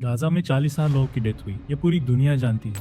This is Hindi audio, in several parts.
गाजा में 40,000 लोगों की डेथ हुई, ये पूरी दुनिया जानती है।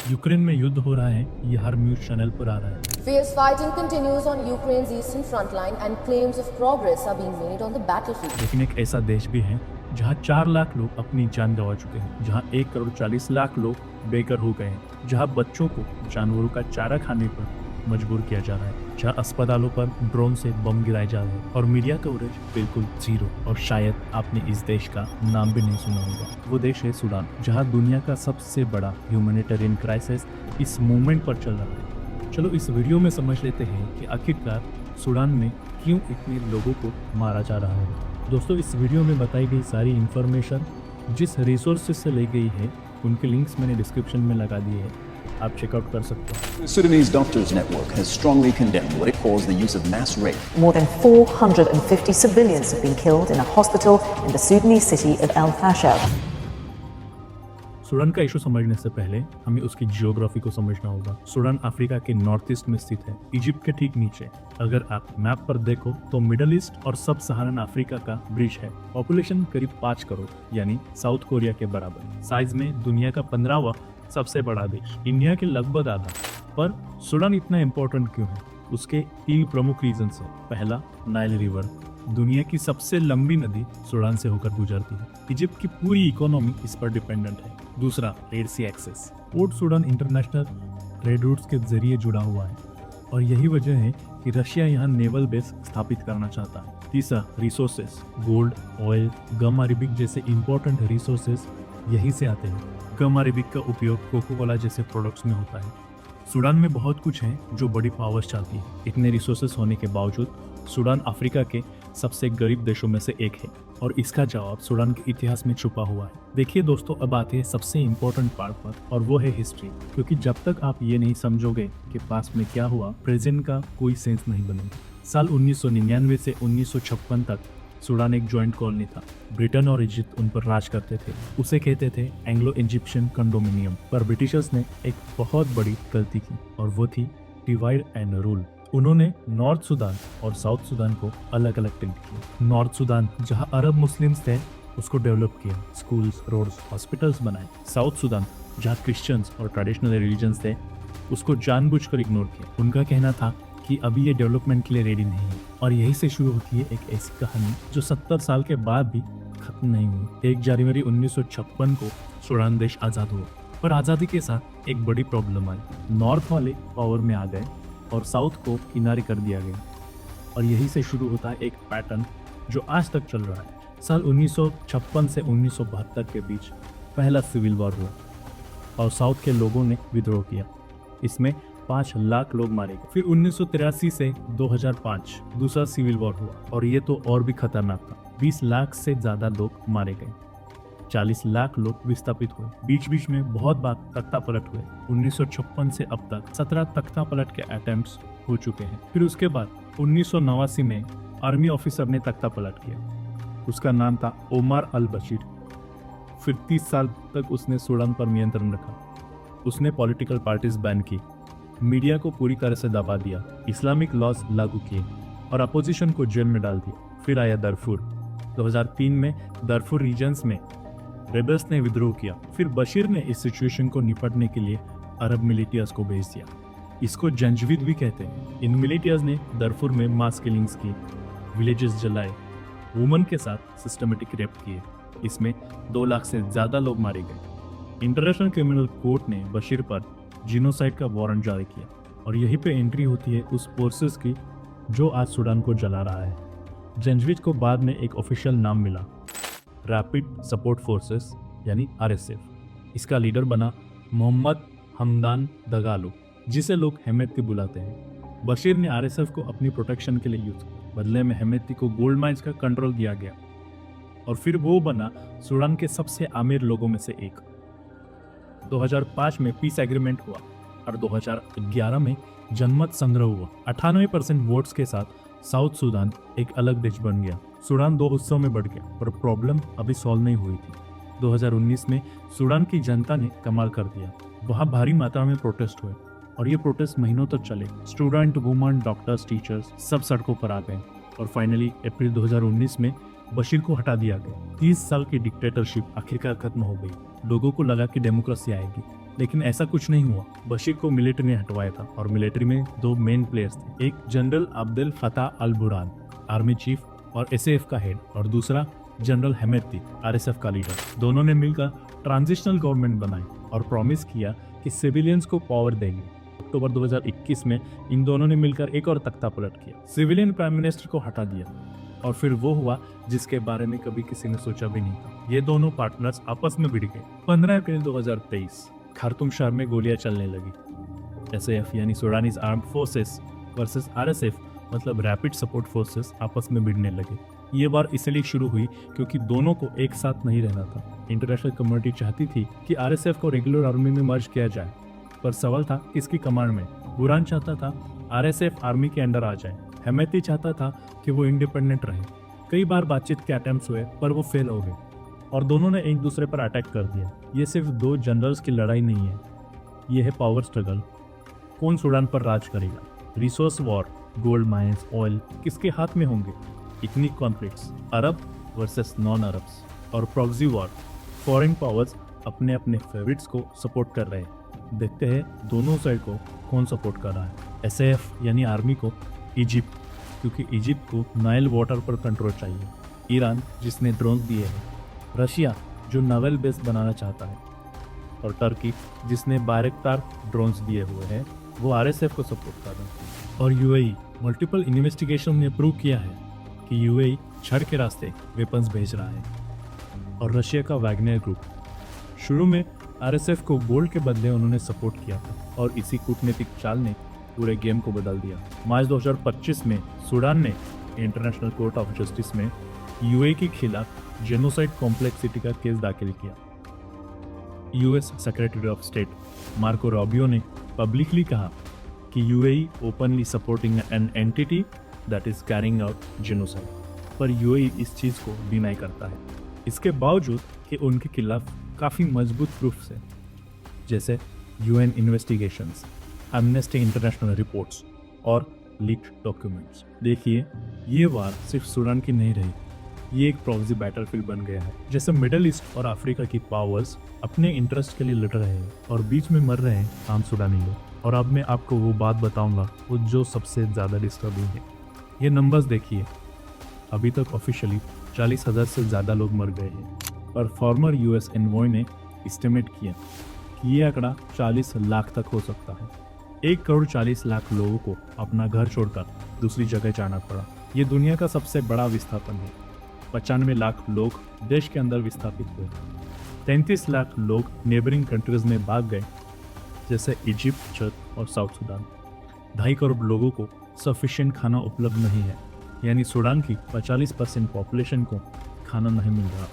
यूक्रेन में युद्ध हो रहा है, ये हर न्यूज चैनल पर आ रहा है। Fierce fighting continues on Ukraine's eastern front line and claims of progress are being made on the battlefield. लेकिन एक ऐसा देश भी है जहां 4 लाख लोग अपनी जान गंवा चुके हैं, जहां 1 करोड़ 40 लाख लोग बेघर हो गए हैं, जहां बच्चों को जानवरों का चारा खाने पर मजबूर किया जा रहा है, जहां अस्पतालों पर ड्रोन से बम गिराए जा रहे हैं और मीडिया कवरेज बिल्कुल जीरो। और शायद आपने इस देश का नाम भी नहीं सुना होगा। वो देश है सूडान, जहां दुनिया का सबसे बड़ा ह्यूमैनिटेरियन क्राइसिस इस मूवमेंट पर चल रहा है। चलो इस वीडियो में समझ लेते हैं कि आखिरकार सूडान में क्यों इतने लोगों को मारा जा रहा है। दोस्तों, इस वीडियो में बताई गई सारी इंफॉर्मेशन जिस रिसोर्सेज से ली गई है उनके लिंक्स मैंने डिस्क्रिप्शन में लगा दिए हैं, आप चेकआउट कर सकते हो। The Sudanese Doctors Network has strongly condemned what it calls the use of mass rape. More than 450 civilians have been killed in a hospital in the Sudanese city of El Fasher. Sudan का इशू समझने से पहले हमें उसकी जियोग्राफी को समझना होगा। सूडान अफ्रीका के नॉर्थ ईस्ट में स्थित है, इजिप्ट के ठीक नीचे। अगर आप मैप पर देखो तो मिडल ईस्ट और सब सहारन अफ्रीका का ब्रिज है। पॉपुलेशन करीब 5 करोड़ यानी साउथ कोरिया के बराबर। साइज में दुनिया का 15वां सबसे बड़ा देश, इंडिया के लगभग आधा। पर सूडान इतना इम्पोर्टेंट क्यों है? उसके 3 प्रमुख रीजन है। पहला, नाइल रिवर, दुनिया की सबसे लंबी नदी सूडान से होकर गुजरती है। इजिप्ट की पूरी इकोनॉमी इस पर डिपेंडेंट है। दूसरा, Red Sea access, Port Sudan international trade routes के जरिए जुड़ा हुआ है और यही वजह है कि रशिया यहाँ नेवल बेस स्थापित करना चाहता है। तीसरा, रिसोर्सेस, गोल्ड, ऑयल, गम अरेबिक जैसे इंपॉर्टेंट रिसोर्सेस यहीं से आते हैं। गम अरेबिक का उपयोग कोको कोला जैसे प्रोडक्ट्स में होता है। सूडान में बहुत कुछ है जो बड़ी पावर्स चाहती है। इतने रिसोर्सेस होने के बावजूद सूडान अफ्रीका के सबसे गरीब देशों में से एक है और इसका जवाब सूडान के इतिहास में छुपा हुआ है। देखिए दोस्तों, अब आते हैं सबसे इम्पोर्टेंट पार्ट पर और वो है हिस्ट्री, क्योंकि जब तक आप ये नहीं समझोगे कि पास्ट में क्या हुआ, प्रेजेंट का कोई सेंस नहीं बनेगा। साल 1999 से 1956 तक सूडान एक जॉइंट कॉलोनी था। ब्रिटेन और इजिप्ट उन पर राज करते थे। उसे कहते थे एंग्लो इजिप्शियन कंडोमिनियम। पर ब्रिटिशर्स ने एक बहुत बड़ी गलती की और वो थी डिवाइड एंड रूल। उन्होंने नॉर्थ सूडान और साउथ सूडान को अलग अलग ट्रीट किया। नॉर्थ सूडान जहां अरब मुस्लिम्स थे उसको डेवलप किया, स्कूल्स, रोड्स, हॉस्पिटल्स बनाए। साउथ सूडान जहां क्रिश्चियंस और ट्रेडिशनल रिलीजन्स थे उसको जानबूझकर इग्नोर किया। उनका कहना था कि अभी ये डेवलपमेंट के लिए रेडी नहीं है। और यही से शुरू होती है एक ऐसी कहानी जो 70 साल के बाद भी खत्म नहीं हुई। 1 जनवरी 1956 को सूडान देश आज़ाद हुआ, पर आज़ादी के साथ एक बड़ी प्रॉब्लम आई। नॉर्थ वाले पावर में आ गए और साउथ को किनारे कर दिया गया। और यही से शुरू होता है एक पैटर्न जो आज तक चल रहा है। साल 1956 से 1972 के बीच पहला सिविल वॉर हुआ और साउथ के लोगों ने विद्रोह किया। इसमें 5 लाख लोग मारे गए। फिर 1983 से 2005 दूसरा सिविल वॉर हुआ और ये तो और भी खतरनाक था। 20 लाख से ज्यादा लोग मारे गए, 40 लाख लोग विस्थापित हुए। बीच बीच में बहुत बार तख्ता पलट हुए। 1956 से अब तक 17 तख्ता पलट के अटेम्प्ट्स हो चुके हैं। फिर उसके बाद 1989 में आर्मी ऑफिसर ने तख्ता पलट किया। उसका नाम था ओमर अल बशीर। फिर 30 साल तक उसने सूडान पर नियंत्रण रखा। उसने पॉलिटिकल पार्टीज बैन की, मीडिया को पूरी तरह से दबा दिया, इस्लामिक लॉज लागू किए और अपोजिशन को जेल में डाल दिया। फिर आया दरफुर। 2003 में दरफुर रीजन्स में रेबल्स ने विद्रोह किया। फिर बशीर ने इस सिचुएशन को निपटने के लिए अरब मिलिटियर्स को भेज दिया। इसको जंजवीद भी कहते हैं। इन मिलिटियर्स ने दरफुर में मास किलिंग्स की, विलेजेस जलाए, वुमन के साथ सिस्टमेटिक रेप किए। इसमें 2 लाख से ज्यादा लोग मारे गए। इंटरनेशनल क्रिमिनल कोर्ट ने बशीर पर जीनोसाइड का वारंट जारी किया और यहीं पे एंट्री होती है उस फोर्सेस की जो आज सूडान को जला रहा है। जंजवीद को बाद में एक ऑफिशियल नाम मिला, रैपिड सपोर्ट फोर्सेस यानी RSF। इसका लीडर बना मोहम्मद हमदान दगालो, जिसे लोग हेमेती बुलाते हैं। बशीर ने RSF को अपनी प्रोटेक्शन के लिए यूज किया। बदले में हेमेती को गोल्ड माइंस का कंट्रोल दिया गया और फिर वो बना सूडान के सबसे अमीर लोगों में से एक। 2005 में पीस एग्रीमेंट हुआ और 2011 में जनमत संग्रह हुआ। 98% वोट्स के साथ साउथ सूडान एक अलग देश बन गया। सूडान 2 हिस्सों में बढ़ गया, पर प्रॉब्लम अभी सॉल्व नहीं हुई थी। 2019 में सूडान की जनता ने कमाल कर दिया। वहाँ भारी मात्रा में प्रोटेस्ट हुए और ये प्रोटेस्ट महीनों तक चले। स्टूडेंट, वुमन, डॉक्टर्स, टीचर्स सब सड़कों पर आ गए और फाइनली अप्रैल 2019 में बशीर को हटा दिया गया। 30 साल की डिक्टेटरशिप आखिरकार खत्म हो गई। लोगों को लगा कि डेमोक्रेसी आएगी, लेकिन ऐसा कुछ नहीं हुआ। बशीर को मिलिट्री ने हटवाया था और मिलिट्री में 2 मेन प्लेयर्स थे, एक जनरल अब्देल फताह अल बुरहान, आर्मी चीफ और एसएएफ का हेड, और दूसरा जनरल हेमेती, आरएसएफ का लीडर। दोनों ने मिलकर ट्रांजिशनल गवर्नमेंट बनाई और प्रॉमिस किया कि सिविलियंस को पावर देंगे। अक्टूबर 2021 में इन दोनों ने मिलकर एक और तख्ता पलट किया, सिविलियन प्राइम मिनिस्टर को हटा दिया, और फिर वो हुआ जिसके बारे में कभी किसी ने सोचा भी नहीं था। ये दोनों पार्टनर्स आपस में भिड़ गए। 15 अप्रैल 2023 खार्तूम शहर में गोलियां चलने लगी। एसएएफ यानी Sudanese armed forces versus RSF मतलब रैपिड सपोर्ट फोर्सेस आपस में भिड़ने लगे। ये बार इसलिए शुरू हुई क्योंकि दोनों को एक साथ नहीं रहना था। इंटरनेशनल कम्युनिटी चाहती थी कि आरएसएफ को रेगुलर आर्मी में मर्ज किया जाए, पर सवाल था किसकी कमांड में। बुरहान चाहता था आरएसएफ आर्मी के अंडर आ जाए, हेमेती चाहता था कि वो इंडिपेंडेंट रहे। कई बार बातचीत के अटेम्प्ट्स हुए पर वो फेल हो गए और दोनों ने एक दूसरे पर अटैक कर दिया। ये सिर्फ 2 जनरल्स की लड़ाई नहीं है, ये है पावर स्ट्रगल। कौन सूडान पर राज करेगा? Resource war, gold mines, oil किसके हाथ में होंगे? इतनी कॉन्फ्लिक्ट्स, अरब वर्सेस नॉन अरब्स, और प्रॉक्सी वॉर, फॉरेन पावर्स अपने अपने फेवरेट्स को सपोर्ट कर रहे हैं। देखते हैं दोनों साइड को कौन सपोर्ट कर रहा है। एसएएफ यानी आर्मी को इजिप्ट, क्योंकि इजिप्ट को नाइल वाटर पर कंट्रोल चाहिए। ईरान जिसने ड्रोन दिए हैं। रशिया जो नावल बेस बनाना चाहता है, और टर्की जिसने बायरक्तार ड्रोन्स दिए हुए हैं, वो आरएसएफ को सपोर्ट कर रहा है। और यूएई मल्टीपल इन्वेस्टिगेशन ने प्रूव किया है कि यूएई छड़ के रास्ते वेपन्स भेज रहा है। और रशिया का वैगनर ग्रुप, शुरू में आरएसएफ को गोल्ड के बदले उन्होंने सपोर्ट किया था, और इसी कूटनीतिक चाल ने पूरे गेम को बदल दिया। मार्च 2025 में सूडान ने इंटरनेशनल कोर्ट ऑफ जस्टिस में यूएई के खिलाफ जेनोसाइड कॉम्प्लेक्सिटी का केस दाखिल किया। US secretary of state Marco Rubio ने पब्लिकली कहा कि UAE openly supporting an entity that is carrying out genocide, पर यूएई इस चीज को डिनाई करता है। इसके बावजूद कि उनके खिलाफ काफी मजबूत प्रूफ्स है, जैसे UN investigations, amnesty international reports और लीक्ड डॉक्यूमेंट्स। देखिए, ये वार सिर्फ सूडान की नहीं रही, ये एक प्रॉक्सी बैटलफील्ड बन गया है। जैसे मिडिल ईस्ट और अफ्रीका की पावर्स अपने इंटरेस्ट के लिए लड़ रहे हैं और बीच में मर रहे हैं आम सूडानी लोग। और अब मैं आपको वो बात बताऊंगा वो जो सबसे ज़्यादा डिस्टर्बिंग है। ये नंबर्स देखिए, अभी तक ऑफिशियली 40,000 से ज़्यादा लोग मर गए हैं, पर फॉर्मर यूएस एनवॉय ने एस्टिमेट किया कि ये आंकड़ा 40 लाख तक हो सकता है। 1,40,00,000 लोगों को अपना घर छोड़कर दूसरी जगह जाना पड़ा। ये दुनिया का सबसे बड़ा विस्थापन है। 95 लाख लोग देश के अंदर विस्थापित हुए। 33 लाख लोग नेबरिंग कंट्रीज में भाग गए, जैसे इजिप्ट, चद और साउथ सूडान। 2.5 करोड़ लोगों को सफिशिएंट खाना उपलब्ध नहीं है, यानी सूडान की 45% पॉपुलेशन को खाना नहीं मिल रहा।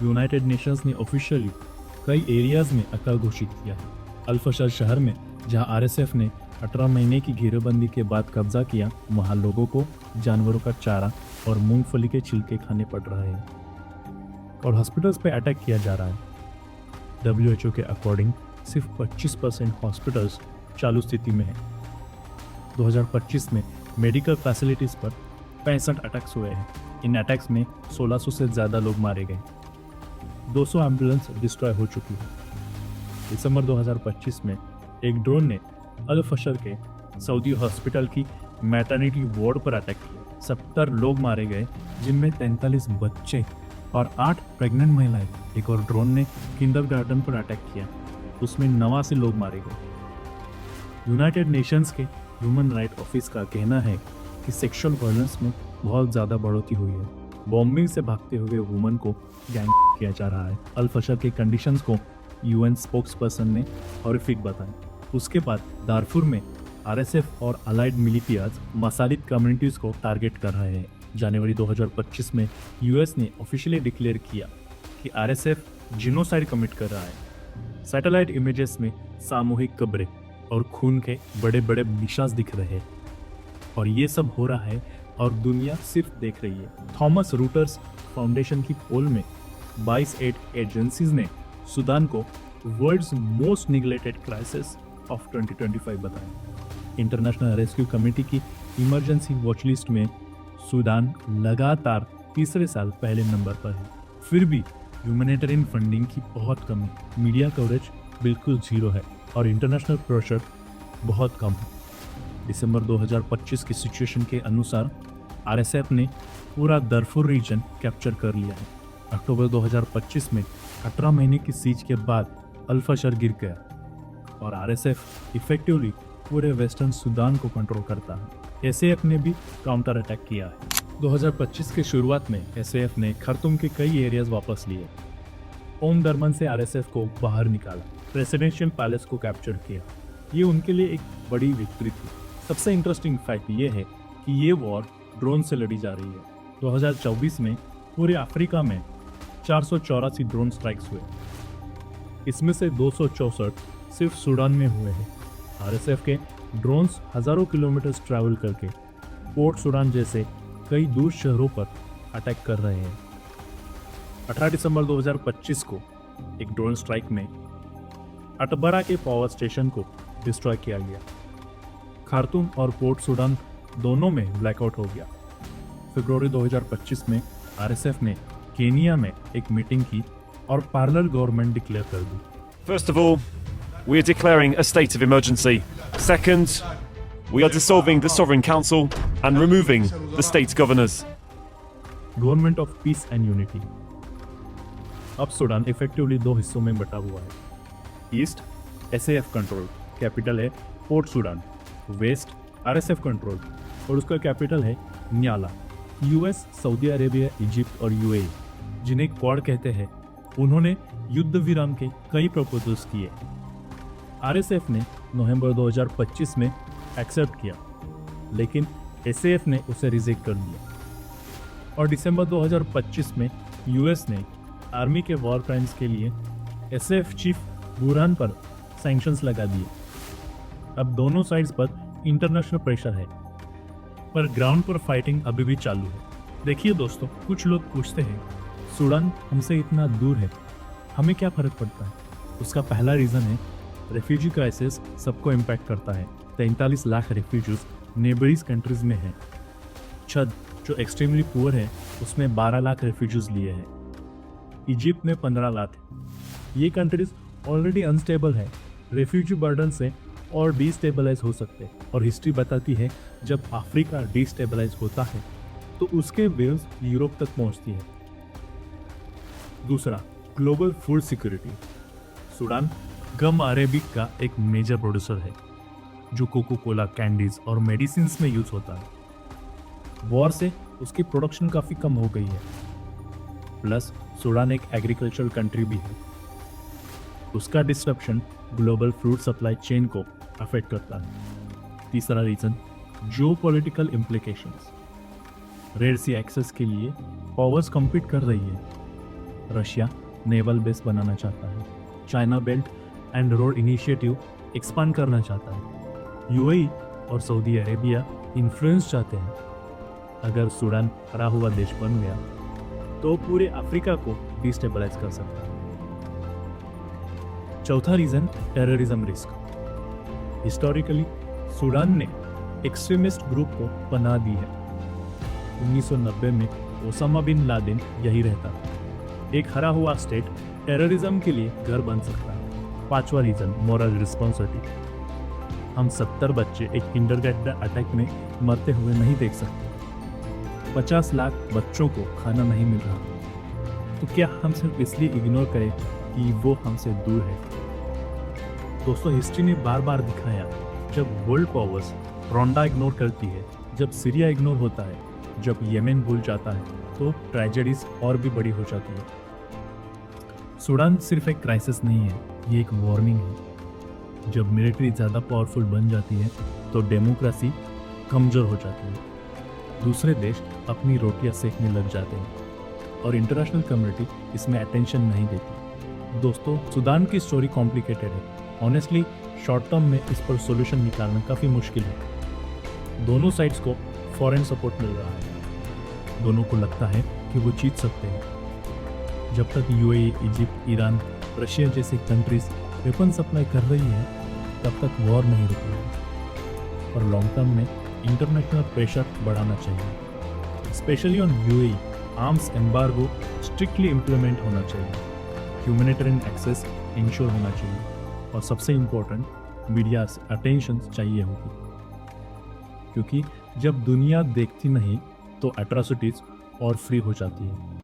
यूनाइटेड नेशंस ने ऑफिशियली कई एरियाज में अकाल घोषित किया है। अल-फशर शहर में, जहां आरएसएफ ने 18 महीने की घेरेबंदी के बाद कब्जा किया, वहां लोगों को जानवरों का चारा और मूंगफली के छिलके खाने पड़ रहे हैं, और हॉस्पिटल्स पे अटैक किया जा रहा है। WHO के अकॉर्डिंग सिर्फ 25% हॉस्पिटल्स चालू स्थिति में है। 2025 में मेडिकल फैसिलिटीज पर 65 अटैक्स हुए हैं। इन अटैक्स में 1600 से ज़्यादा लोग मारे गए। 200 एम्बुलेंस डिस्ट्रॉय हो चुकी है। दिसंबर 2025 में एक ड्रोन ने अल-फशर के सऊदी हॉस्पिटल की मैटरनिटी वार्ड पर अटैक किया। 70 लोग मारे गए, जिनमें 43 बच्चे और 8 प्रेग्नेंट महिलाएं। एक और ड्रोन ने किंडरगार्टन पर अटैक किया, उसमें 89 लोग मारे गए। यूनाइटेड नेशंस के ह्यूमन राइट ऑफिस का कहना है कि सेक्सुअल वायलेंस में बहुत ज़्यादा बढ़ोतरी हुई है। बॉम्बिंग से भागते हुए वुमन को गैंग किया जा रहा है। अल-फशर के कंडीशंस को यूएन स्पोक्सपर्सन ने हॉरिफिक बताया। उसके बाद दारफुर में आरएसएफ और अलाइड मिलिटियाज मसालित कम्युनिटीज को टारगेट कर रहे हैं। जनवरी 2025 में यूएस ने ऑफिशियली डिक्लेयर किया कि आरएसएफ जिनोसाइड कमिट कर रहा है। सैटेलाइट इमेजेस में सामूहिक कब्रें और खून के बड़े बड़े निशान दिख रहे हैं, और ये सब हो रहा है और दुनिया सिर्फ देख रही है। थॉमस रूटर्स फाउंडेशन की पोल में 22 एड एजेंसीज ने सूडान को world's most neglected crisis of 2025 बताया। इंटरनेशनल रेस्क्यू कमेटी की इमरजेंसी वॉच लिस्ट में सूडान लगातार तीसरे साल पहले नंबर पर है। फिर भी ह्यूमैनिटेरियन फंडिंग की बहुत कमी, मीडिया कवरेज बिल्कुल जीरो है और इंटरनेशनल प्रेशर बहुत कम है। दिसंबर 2025 की सिचुएशन के अनुसार आरएसएफ ने पूरा दारफुर रीजन कैप्चर कर लिया है। अक्टूबर 2025 में 18 महीने की सीज के बाद अल-फशर गिर गया और आरएसएफ इफेक्टिवली पूरे वेस्टर्न सूडान को कंट्रोल करता है। एसएएफ ने भी काउंटर अटैक किया है। 2025 के शुरुआत में एसएएफ ने खर्तुम के कई एरियाज वापस लिए। ओम दरमन से आरएसएफ को बाहर निकाला, प्रेसिडेंशियल पैलेस को कैप्चर किया। ये उनके लिए एक बड़ी विक्ट्री थी। सबसे इंटरेस्टिंग फैक्ट ये है कि ये वॉर ड्रोन से लड़ी जा रही है। 2024 में पूरे अफ्रीका में 484 ड्रोन स्ट्राइक्स हुए, इसमें से 264 सिर्फ सूडान में हुए हैं। आरएसएफ के ड्रोन्स हजारों किलोमीटर ट्रैवल करके पोर्ट सूडान जैसे कई दूर शहरों पर अटैक कर रहे हैं। 18 दिसंबर 2025 को एक ड्रोन स्ट्राइक में अटबरा के पावर स्टेशन को डिस्ट्रॉय किया गया। खार्तूम और पोर्ट सूडान दोनों में ब्लैकआउट हो गया। फरवरी 2025 में आरएसएफ ने केनिया में एक मीटिंग की और पैरेलल गवर्नमेंट डिक्लेयर कर दी। First of all, we are declaring a state of emergency. Second, we are dissolving the Sovereign Council and removing the state governors. Government of peace and unity. अब सूडान इफेक्टिवली दो हिस्सों में बटा हुआ है। ईस्ट एसएएफ कंट्रोल, कैपिटल है port Sudan. West RSF control और उसका कैपिटल है Nyala. US, Saudi Arabia, Egypt और यूएई, जिन्हें क्वाड कहते हैं, उन्होंने युद्ध विराम के कई प्रपोजल्स किए। आरएसएफ ने नवंबर 2025 में एक्सेप्ट किया, लेकिन एसएएफ ने उसे रिजेक्ट कर दिया और दिसंबर 2025 में यूएस ने आर्मी के वॉर क्राइम्स के लिए एसएएफ चीफ बुरहान पर सैंक्शंस लगा दिए। अब दोनों साइड्स पर इंटरनेशनल प्रेशर है, पर ग्राउंड पर फाइटिंग अभी भी चालू है। देखिए दोस्तों, कुछ लोग पूछते हैं सूडान हमसे इतना दूर है, हमें क्या फर्क पड़ता है? उसका पहला रीज़न है रेफ्यूजी क्राइसिस सबको इम्पैक्ट करता है। 43 लाख रेफ्यूजीज नेबरीज कंट्रीज में हैं। छद जो एक्सट्रीमली पुअर है उसमें 12 लाख रेफ्यूजीज लिए हैं। इजिप्ट में 15 लाख है। ये कंट्रीज ऑलरेडी अनस्टेबल है, रेफ्यूजी बर्डन से और डिस्टेबलाइज हो सकते हैं। और हिस्ट्री बताती है जब अफ्रीका डिस्टेबलाइज होता है तो उसके वेव्स यूरोप तक पहुंचती है। दूसरा, ग्लोबल फूड सिक्योरिटी। सूडान गम अरेबिक का एक मेजर प्रोड्यूसर है जो कोको कोला, कैंडीज और मेडिसिन में यूज होता है। वॉर से उसकी प्रोडक्शन काफ़ी कम हो गई है। प्लस सूडान एक एग्रीकल्चरल कंट्री भी है। उसका disruption global food supply chain को अफेक्ट करता है। तीसरा reason, geopolitical implications. Red Sea access के लिए पावर्स कम्पीट कर रही है। रशिया नेवल बेस बनाना चाहता है। China belt and road initiative expand करना चाहता है। यूएई और सऊदी अरेबिया इन्फ्लुएंस चाहते हैं। अगर सूडान हरा हुआ देश बन गया तो पूरे अफ्रीका को डिस्टेबलाइज कर सकता है। चौथा reason, terrorism risk. Historically Sudan ने एक्सट्रीमिस्ट ग्रुप को पनाह दी है। 1990 में ओसामा बिन लादेन यही रहता था। एक हरा हुआ स्टेट टेररिज्म के लिए घर बन सकता है। पांचवा रीजन, मॉरल रिस्पॉन्सिबिलिटी। हम 70 बच्चे एक किंडरगार्टन अटैक में मरते हुए नहीं देख सकते। 50 लाख बच्चों को खाना नहीं मिल रहा, तो क्या हम सिर्फ इसलिए इग्नोर करें कि वो हमसे दूर है? दोस्तों, हिस्ट्री ने बार बार दिखाया जब वर्ल्ड पावर्स रोंडा इग्नोर करती है, जब सीरिया इग्नोर होता है, जब येमेन भूल जाता है, तो ट्रेजेडीज और भी बड़ी हो जाती है। सूडान सिर्फ एक क्राइसिस नहीं है, ये एक वार्निंग है। जब मिलिट्री ज़्यादा पावरफुल बन जाती है तो डेमोक्रेसी कमज़ोर हो जाती है। दूसरे देश अपनी रोटियां सेकने लग जाते हैं और इंटरनेशनल कम्युनिटी इसमें अटेंशन नहीं देती। दोस्तों, सूडान की स्टोरी कॉम्प्लिकेटेड है। ऑनेस्टली शॉर्ट टर्म में इस पर सॉल्यूशन निकालना काफ़ी मुश्किल है। दोनों साइड्स को फॉरेन सपोर्ट मिल रहा है। दोनों को लगता है कि वो जीत सकते हैं। जब तक यूएई, इजिप्ट, ईरान, रशिया जैसी कंट्रीज वेपन सप्लाई कर रही है, तब तक वॉर नहीं रुकेगी। और लॉन्ग टर्म में इंटरनेशनल प्रेशर बढ़ाना चाहिए। Specially on UAE arms embargo strictly implement होना चाहिए, ह्यूमैनिटेरियन एक्सेस इंश्योर होना चाहिए और सबसे इम्पोर्टेंट मीडिया अटेंशन चाहिए होगी, क्योंकि जब दुनिया देखती नहीं तो एट्रोसिटीज और फ्री हो जाती है।